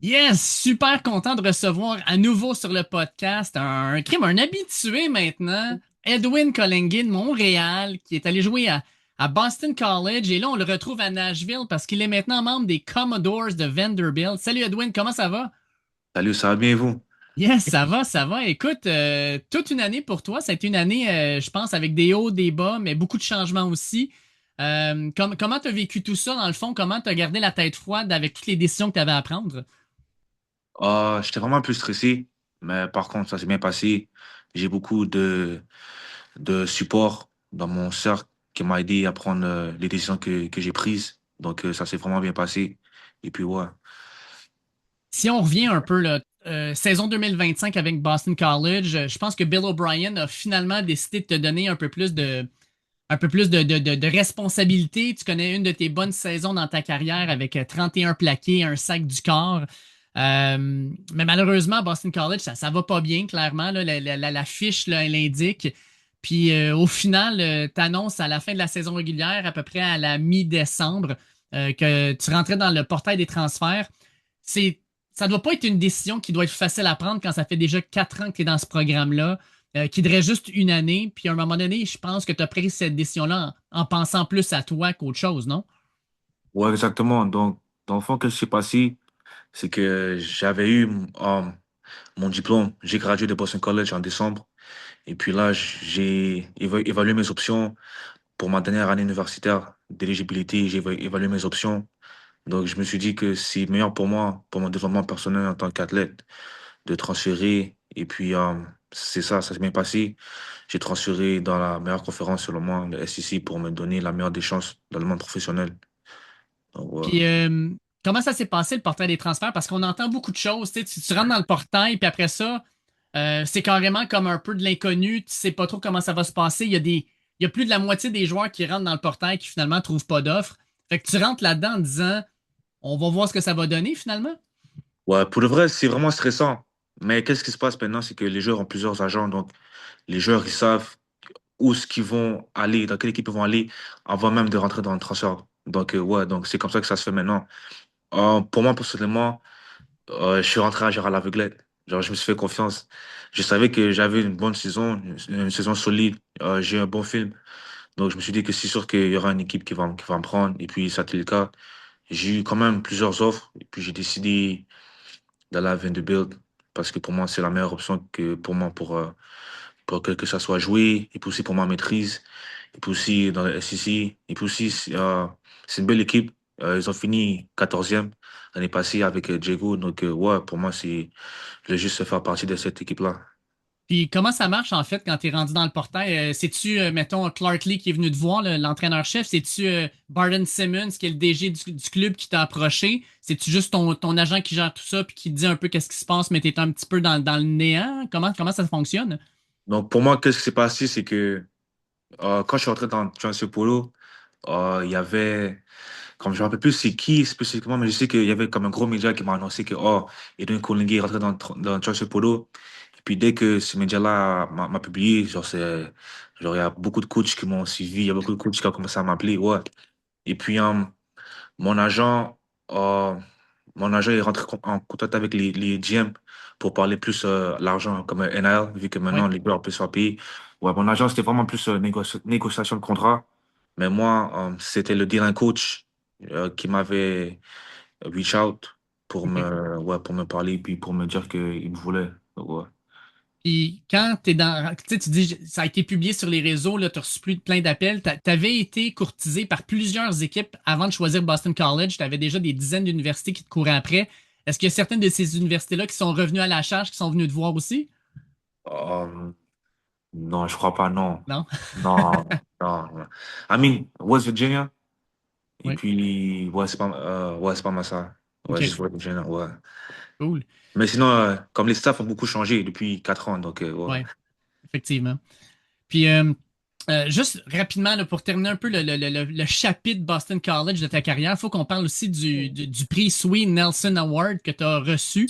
Yes, super content de recevoir à nouveau sur le podcast un habitué maintenant, Edwin Collingin de Montréal, qui est allé jouer à Boston College et là on le retrouve à Nashville parce qu'il est maintenant membre des Commodores de Vanderbilt. Salut Edwin, comment ça va? Salut, ça va bien et vous? Yes, ça va, ça va. Écoute, toute une année pour toi, ça a été une année, je pense, avec des hauts, des bas, mais beaucoup de changements aussi. Comment tu as vécu tout ça dans le fond? Comment tu as gardé la tête froide avec toutes les décisions que tu avais à prendre? J'étais vraiment un peu stressé, mais par contre, ça s'est bien passé. J'ai beaucoup de support dans mon cercle qui m'a aidé à prendre les décisions que j'ai prises. Donc, ça s'est vraiment bien passé. Et puis, ouais. Si on revient un peu, là, saison 2025 avec Boston College, je pense que Bill O'Brien a finalement décidé de te donner un peu plus de responsabilité. Tu connais une de tes bonnes saisons dans ta carrière avec 31 plaqués, un sac du corps. Mais malheureusement, à Boston College, ça va pas bien, clairement. Là, la fiche, là, elle l'indique. Puis au final, tu annonces à la fin de la saison régulière, à peu près à la mi-décembre, que tu rentrais dans le portail des transferts. C'est, Ça doit pas être une décision qui doit être facile à prendre quand ça fait déjà 4 ans que tu es dans ce programme-là, qui dirait juste une année. Puis à un moment donné, je pense que tu as pris cette décision-là en pensant plus à toi qu'autre chose, non? Ouais, exactement. Donc, dans le fond, qu'est-ce qui s'est passé? C'est que j'avais eu mon diplôme. J'ai gradué de Boston College en décembre. Et puis là, j'ai évalué mes options pour ma dernière année universitaire d'éligibilité. J'ai évalué mes options. Donc, je me suis dit que c'est meilleur pour moi, pour mon développement personnel en tant qu'athlète, de transférer. Et puis, c'est ça, ça s'est bien passé. J'ai transféré dans la meilleure conférence, selon moi, le SEC, pour me donner la meilleure des chances dans le monde professionnel. Donc, ouais. Puis comment ça s'est passé le portail des transferts? Parce qu'on entend beaucoup de choses. Tu rentres dans le portail, puis après ça, c'est carrément comme un peu de l'inconnu. Tu sais pas trop comment ça va se passer. Il y a plus de la moitié des joueurs qui rentrent dans le portail qui finalement trouvent pas d'offre. Fait que tu rentres là-dedans en disant, on va voir ce que ça va donner finalement. Ouais, pour le vrai, c'est vraiment stressant. Mais qu'est-ce qui se passe maintenant, c'est que les joueurs ont plusieurs agents. Donc, les joueurs, ils savent où ce qu'ils vont aller, dans quelle équipe ils vont aller, avant même de rentrer dans le transfert. Donc, ouais, donc c'est comme ça que ça se fait maintenant. Pour moi, personnellement, je suis rentré à genre à l'aveuglette. Genre, je me suis fait confiance. Je savais que j'avais une bonne saison, une saison solide. J'ai un bon film. Donc, je me suis dit que c'est sûr qu'il y aura une équipe qui va me prendre. Et puis, ça a été le cas. J'ai eu quand même plusieurs offres. Et puis, j'ai décidé d'aller à Vanderbilt parce que pour moi, c'est la meilleure option que pour moi pour que ça soit joué. Et puis aussi pour ma maîtrise. Et puis aussi dans le SEC. Et puis aussi, c'est une belle équipe. Ils ont fini 14e l'année passée avec Diego. Donc, ouais, pour moi, je voulais juste faire partie de cette équipe-là. Puis comment ça marche en fait quand tu es rendu dans le portail? C'est-tu, mettons, Clark Lee qui est venu te voir, l'entraîneur-chef? C'est-tu Barton Simmons qui est le DG du club qui t'a approché? C'est-tu juste ton agent qui gère tout ça puis qui te dit un peu qu'est-ce qui se passe, mais t'es un petit peu dans le néant? Comment ça fonctionne? Donc, pour moi, qu'est-ce qui s'est passé, c'est que quand je suis entré dans Transfer Polo, il y avait, comme je ne me rappelle plus c'est qui spécifiquement, mais je sais qu'il y avait comme un gros média qui m'a annoncé que, oh, Edwin Kolingui est rentré dans Transfer Polo. Et puis dès que ce média-là m'a publié, genre, il y a beaucoup de coachs qui m'ont suivi, il y a beaucoup de coachs qui ont commencé à m'appeler, ouais. Et puis, mon agent, euh, mon agent est rentré en contact avec les GM pour parler plus l'argent, comme NIL, vu que Oui. maintenant les joueurs peuvent se faire payer. Ouais, mon agent, c'était vraiment plus négociation de contrat. Mais moi, c'était le dealing coach qui m'avait reach out pour me parler puis pour me dire qu'il me voulait. Donc, ouais. Puis quand t'es dans, tu sais, tu dis, ça a été publié sur les réseaux, là, tu as reçu plein d'appels. T'avais été courtisé par plusieurs équipes avant de choisir Boston College. Tu avais déjà des dizaines d'universités qui te couraient après. Est-ce qu'il y a certaines de ces universités-là qui sont revenues à la charge, qui sont venues te voir aussi? Euh, non, je crois pas, non. Non? Non, non. Non. I mean, West Virginia. Et Oui. puis, ouais, c'est pas mal ça. Ouais, OK. juste West Virginia, ouais. Cool. Mais sinon, comme les staffs ont beaucoup changé depuis 4 ans, donc, ouais. Ouais, effectivement. Puis, juste rapidement, là, pour terminer un peu le chapitre Boston College de ta carrière, il faut qu'on parle aussi du prix Sweet Nelson Award que tu as reçu,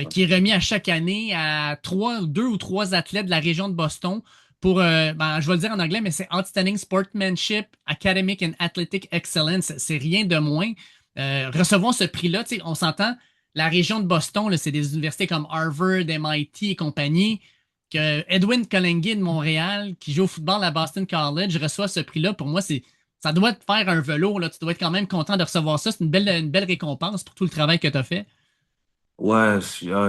qui est remis à chaque année à deux ou trois athlètes de la région de Boston pour, je vais le dire en anglais, mais c'est Outstanding Sportsmanship, Academic and Athletic Excellence. C'est rien de moins. Recevons ce prix-là, tu sais, on s'entend. la région de Boston, là, c'est des universités comme Harvard, MIT et compagnie, que Edwin Colengay de Montréal, qui joue au football à Boston College, reçoit ce prix-là. Pour moi, ça doit te faire un velours, là. Tu dois être quand même content de recevoir ça. C'est une belle récompense pour tout le travail que tu as fait. Ouais,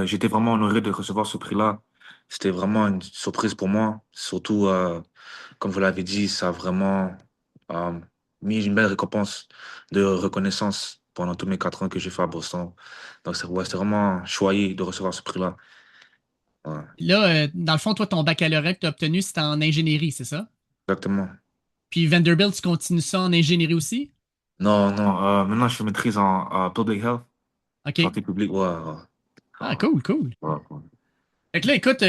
j'étais vraiment honoré de recevoir ce prix-là. C'était vraiment une surprise pour moi. Surtout, comme vous l'avez dit, ça a vraiment euh, mis une belle récompense de reconnaissance pendant tous mes 4 ans que j'ai fait à Boston. Donc, ouais, c'était vraiment choyé de recevoir ce prix-là. Ouais, Là, dans le fond, toi, ton baccalauréat que tu as obtenu, c'était en ingénierie, c'est ça? exactement. Puis Vanderbilt, tu continues ça en ingénierie aussi? Non, non, maintenant je fais maîtrise en public health, OK. santé publique. Ouais, ouais, Ah, cool, cool. ouais, ouais. Fait que là, écoute,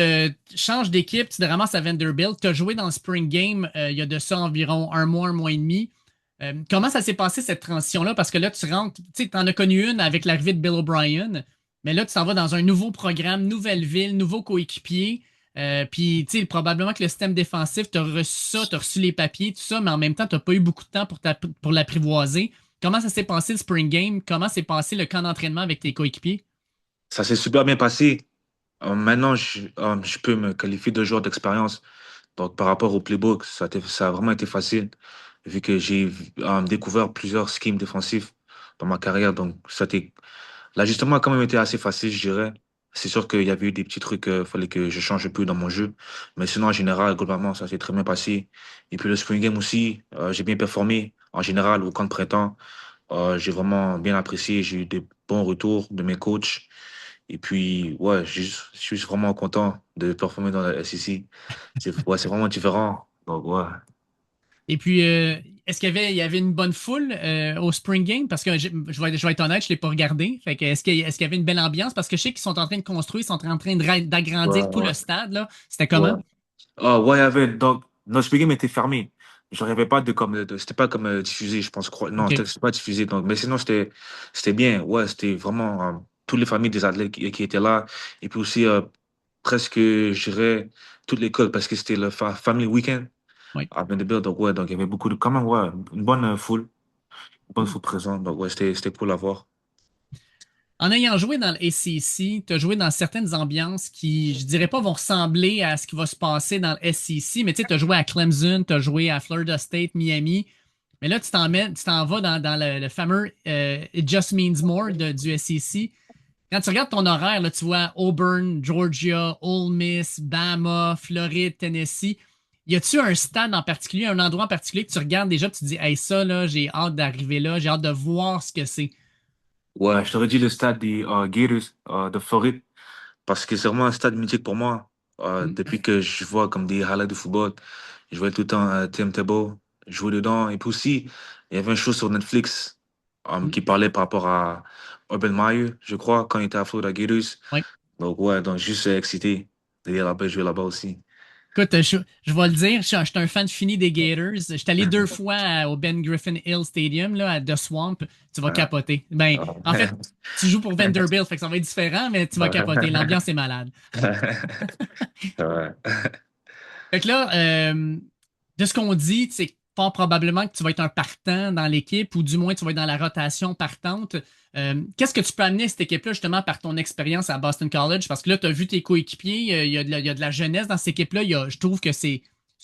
change d'équipe, tu te ramasses à Vanderbilt. Tu as joué dans le Spring Game il y a de ça environ un mois et demi. Comment ça s'est passé cette transition-là? Parce que là, tu rentres, tu sais, tu en as connu une avec l'arrivée de Bill O'Brien, mais là, tu t'en vas dans un nouveau programme, nouvelle ville, nouveau coéquipier. Puis, tu sais, probablement que le système défensif, tu as reçu ça, tu as reçu les papiers, tout ça, mais en même temps, tu n'as pas eu beaucoup de temps pour l'apprivoiser. Comment ça s'est passé le Spring Game? Comment s'est passé le camp d'entraînement avec tes coéquipiers? Ça s'est super bien passé. Maintenant, je peux me qualifier de joueur d'expérience. Donc, par rapport au playbook, ça a vraiment été facile, vu que j'ai découvert plusieurs schemes défensifs dans ma carrière. Donc, l'ajustement a quand même été assez facile, je dirais. C'est sûr qu'il y avait eu des petits trucs, fallait que je change un peu dans mon jeu. Mais sinon, en général, globalement, ça s'est très bien passé. Et puis, le Spring Game aussi, j'ai bien performé. En général, au camp de printemps, j'ai vraiment bien apprécié. J'ai eu des bons retours de mes coachs. Et puis, ouais, je suis vraiment content de performer dans la SEC. Ouais, c'est vraiment différent. Donc, ouais. Et puis, est-ce il y avait une bonne foule au Spring Game? Parce que je vais être honnête, je ne l'ai pas regardé. Fait que est-ce qu'il y avait une belle ambiance? Parce que je sais qu'ils sont en train de construire, ils sont en train Ouais, d'agrandir tout ouais. le stade, là. C'était Ouais. comment? Ouais, il y avait, donc, notre Spring Game était fermé. Je rêvais pas c'était pas comme diffusé, je pense, non, OK. c'était pas diffusé. Donc, mais sinon, c'était bien. Ouais, c'était vraiment, toutes les familles des athlètes qui étaient là. Et puis aussi, presque, je dirais, toute l'école, parce que c'était le Family Weekend Oui. à Vanderbilt. Donc, ouais, donc il y avait beaucoup quand même, ouais, une bonne foule. Bonne Cool. foule présente. Donc, ouais, c'était cool à voir. En ayant joué dans le SEC, tu as joué dans certaines ambiances qui, je dirais pas, vont ressembler à ce qui va se passer dans le SEC, mais tu sais, tu as joué à Clemson, tu as joué à Florida State, Miami. Mais là, tu t'en vas dans le fameux It Just Means More du SEC. Quand tu regardes ton horaire, là, tu vois Auburn, Georgia, Ole Miss, Bama, Floride, Tennessee. Y a-tu un stade en particulier, un endroit en particulier que tu regardes déjà, tu te dis, hey, ça, là, j'ai hâte d'arriver là, j'ai hâte de voir ce que c'est. Ouais, je t'aurais dit le stade des Gators de Floride parce que c'est vraiment un stade mythique pour moi. Hmm. Depuis que je vois comme des highlights de football, je voyais tout le temps Tim Tebow jouer dedans. Et puis aussi, il y avait un show sur Netflix Hmm. qui parlait par rapport à Urban Meyer, je crois, quand il était à Florida Gators. Ouais. Donc ouais, donc juste excité d'aller là-bas jouer là-bas aussi. Écoute, je vais le dire, je suis un fan fini des Gators. Je suis allé deux fois au Ben Griffin Hill Stadium, là, à The Swamp. Tu vas Ah, capoter. Ben, en fait, ah. tu joues pour Vanderbilt, fait que ça va être différent, mais tu vas capoter. L'ambiance est malade. Ouais. Fait que là, de ce qu'on dit, c'est fort probablement que tu vas être un partant dans l'équipe, ou du moins tu vas être dans la rotation partante. Qu'est-ce que tu peux amener à cette équipe-là, justement, par ton expérience à Boston College? Parce que là, tu as vu tes coéquipiers, il y a de la jeunesse dans cette équipe-là. Je trouve que c'est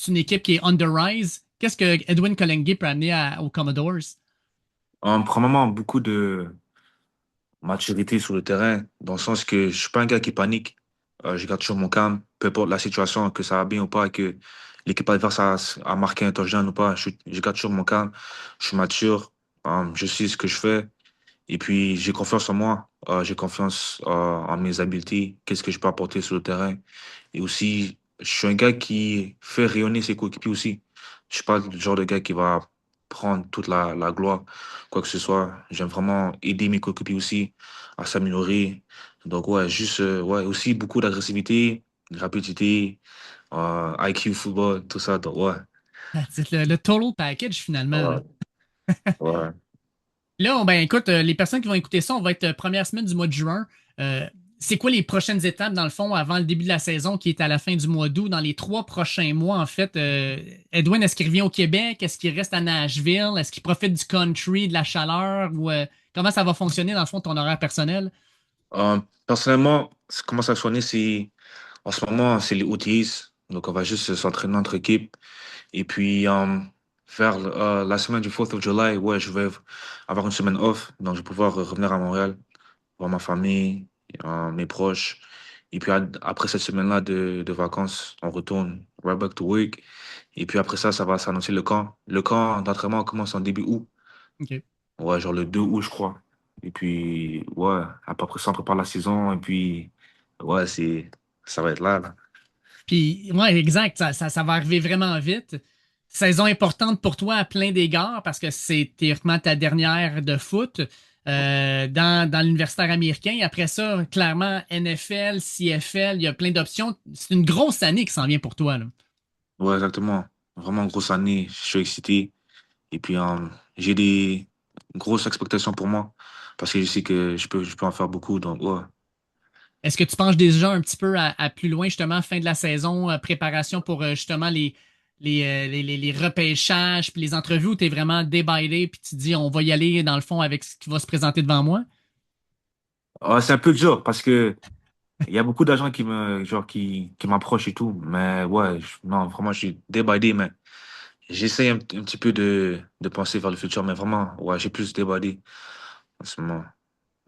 une équipe qui est on the rise. Qu'est-ce que Edwin Colengay peut amener aux Commodores? Premièrement, beaucoup de maturité sur le terrain, dans le sens que je suis pas un gars qui panique. Je garde toujours mon calme, peu importe la situation, que ça va bien ou pas, que l'équipe adverse a marqué un touchdown ou pas. Je garde toujours mon calme. Je suis mature. Je sais ce que je fais. Et puis, j'ai confiance en moi. J'ai confiance en mes habiletés. Qu'est-ce que je peux apporter sur le terrain. Et aussi, je suis un gars qui fait rayonner ses coéquipiers aussi. Je suis pas le genre de gars qui va prendre toute la gloire, quoi que ce soit. J'aime vraiment aider mes coéquipiers aussi à s'améliorer. Donc, ouais, juste, ouais, aussi beaucoup d'agressivité, de rapidité, IQ, football, tout ça. Donc, ouais. C'est le total package, finalement, là. Ouais, ouais. Là, ben écoute, les personnes qui vont écouter ça, on va être première semaine du mois de juin. Euh, c'est quoi les prochaines étapes, dans le fond, avant le début de la saison qui est à la fin du mois d'août, dans les 3 prochains mois, en fait? Edwin, est-ce qu'il revient au Québec? Est-ce qu'il reste à Nashville? Est-ce qu'il profite du country, de la chaleur? Ou comment ça va fonctionner, dans le fond, ton horaire personnel? Personnellement, comment ça sonne, c'est en ce moment, c'est les OTAs. Donc, on va juste s'entraîner entre équipes. Et puis, vers la semaine du 4th of July, ouais, je vais avoir une semaine off. Donc, je vais pouvoir revenir à Montréal, voir ma famille, mes proches. Et puis, après cette semaine-là de vacances, on retourne right back to work. Et puis, après ça, ça va s'annoncer le camp. Le camp d'entraînement commence en début août. OK. Ouais, genre le 2 août, je crois. Et puis, ouais, à peu près ça, on prépare la saison. Et puis, ouais, ça va être là, là. Puis, ouais, exact, ça va arriver vraiment vite. Saison importante pour toi à plein d'égards parce que c'est théoriquement ta dernière de foot dans l'universitaire américain. Après ça, clairement, NFL, CFL, il y a plein d'options. C'est une grosse année qui s'en vient pour toi, là. Ouais, exactement. Vraiment grosse année. Je suis excité. Et puis, j'ai des grosses expectations pour moi. Parce que je sais que je peux en faire beaucoup. Donc, ouais. Est-ce que tu penches déjà un petit peu à plus loin, justement, fin de la saison, préparation pour justement les repêchages puis les entrevues où tu es vraiment day by day puis tu te dis on va y aller dans le fond avec ce qui va se présenter devant moi? C'est un peu dur parce que il y a beaucoup d'agents qui m'approchent et tout. Mais ouais, non, vraiment, je suis day by day, mais j'essaie un petit peu de penser vers le futur. Mais vraiment, ouais, j'ai plus day by day en ce moment.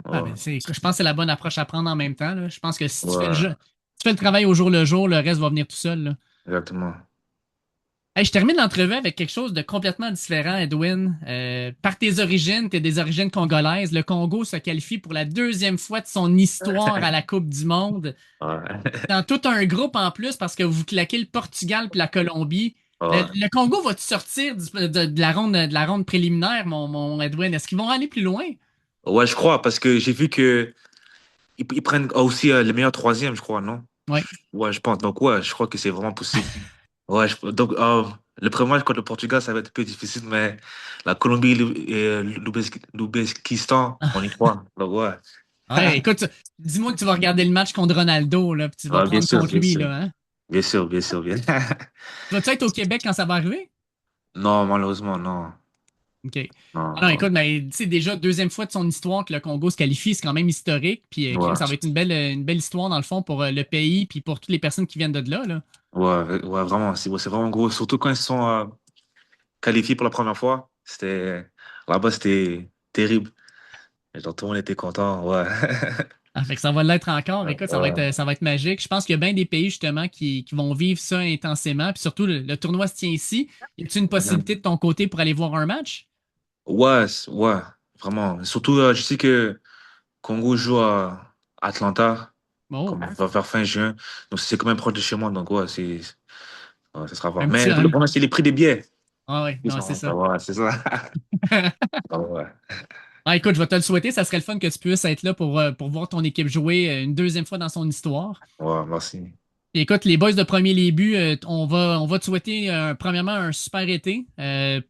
Ah, Ouais, ben, je pense que c'est la bonne approche à prendre en même temps, là. Je pense que si ouais, tu fais le travail au jour le jour, le reste va venir tout seul, là. exactement. Hey, je termine l'entrevue avec quelque chose de complètement différent, Edwin. Par tes origines, tu es des origines congolaises. Le Congo se qualifie pour la deuxième fois de son histoire à la Coupe du Monde. Ouais. Dans tout un groupe en plus parce que vous claquez le Portugal puis la Colombie. Ouais. Le Congo va-tu sortir de la ronde préliminaire, mon Edwin? Est-ce qu'ils vont aller plus loin? Ouais, je crois, parce que j'ai vu que ils prennent aussi le meilleur troisième, je crois, non? Oui. Ouais, je pense. Donc, ouais, je crois que c'est vraiment possible. Ouais, donc, le premier match contre le Portugal, ça va être un peu difficile, mais la Colombie et l'Ouzbékistan, on y croit. Donc, ouais. Ouais, écoute, dis-moi que tu vas regarder le match contre Ronaldo, là, puis tu vas Ouais, bien prendre sûr, contre bien lui, sûr. là, hein? Bien sûr, bien sûr, bien. Tu vas-tu être au Québec quand ça va arriver? Non, malheureusement, non. OK. Non, Ah non, non. écoute, mais tu sais, déjà, deuxième fois de son histoire que le Congo se qualifie, c'est quand même historique. Puis, crime, Ouais, ça va être une belle histoire, dans le fond, pour le pays, puis pour toutes les personnes qui viennent de là, là. ouais, vraiment, c'est vraiment gros. Surtout quand ils sont qualifiés pour la première fois. Là-bas, c'était terrible. Genre, tout le monde était content, ouais. Ah, fait que ça va l'être encore. Écoute, Ouais. ça va être magique. Je pense qu'il y a bien des pays, justement, qui vont vivre ça intensément. Puis surtout, le tournoi se tient ici. Y a-t-il une possibilité de ton côté pour aller voir un match? Ouais, ouais, vraiment. Surtout, je sais que Congo joue à Atlanta, Oh, comme vers fin juin. Donc, c'est quand même proche de chez moi. Donc, ouais, ouais, ça sera à voir. un Mais petit. le problème, c'est les prix des billets. Ah ouais, Ils non, c'est sont, ça. ouais, c'est ça. Ah, ouais, Ah, écoute, je vais te le souhaiter. Ça serait le fun que tu puisses être là pour voir ton équipe jouer une deuxième fois dans son histoire. ouais, merci. Puis écoute, les boys de premier début, on va te souhaiter premièrement un super été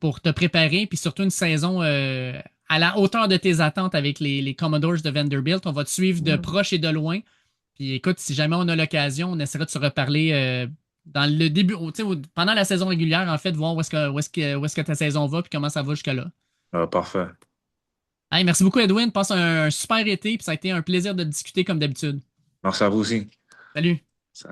pour te préparer, puis surtout une saison à la hauteur de tes attentes avec les Commodores de Vanderbilt. On va te suivre de Mm. proche et de loin. Puis écoute, si jamais on a l'occasion, on essaiera de se reparler dans le début, tu sais, pendant la saison régulière, en fait, voir où est-ce que ta saison va, puis comment ça va jusque-là. Parfait. Hey, merci beaucoup, Edwin. Passe un super été, puis ça a été un plaisir de discuter comme d'habitude. Merci à vous aussi. Salut. Ça-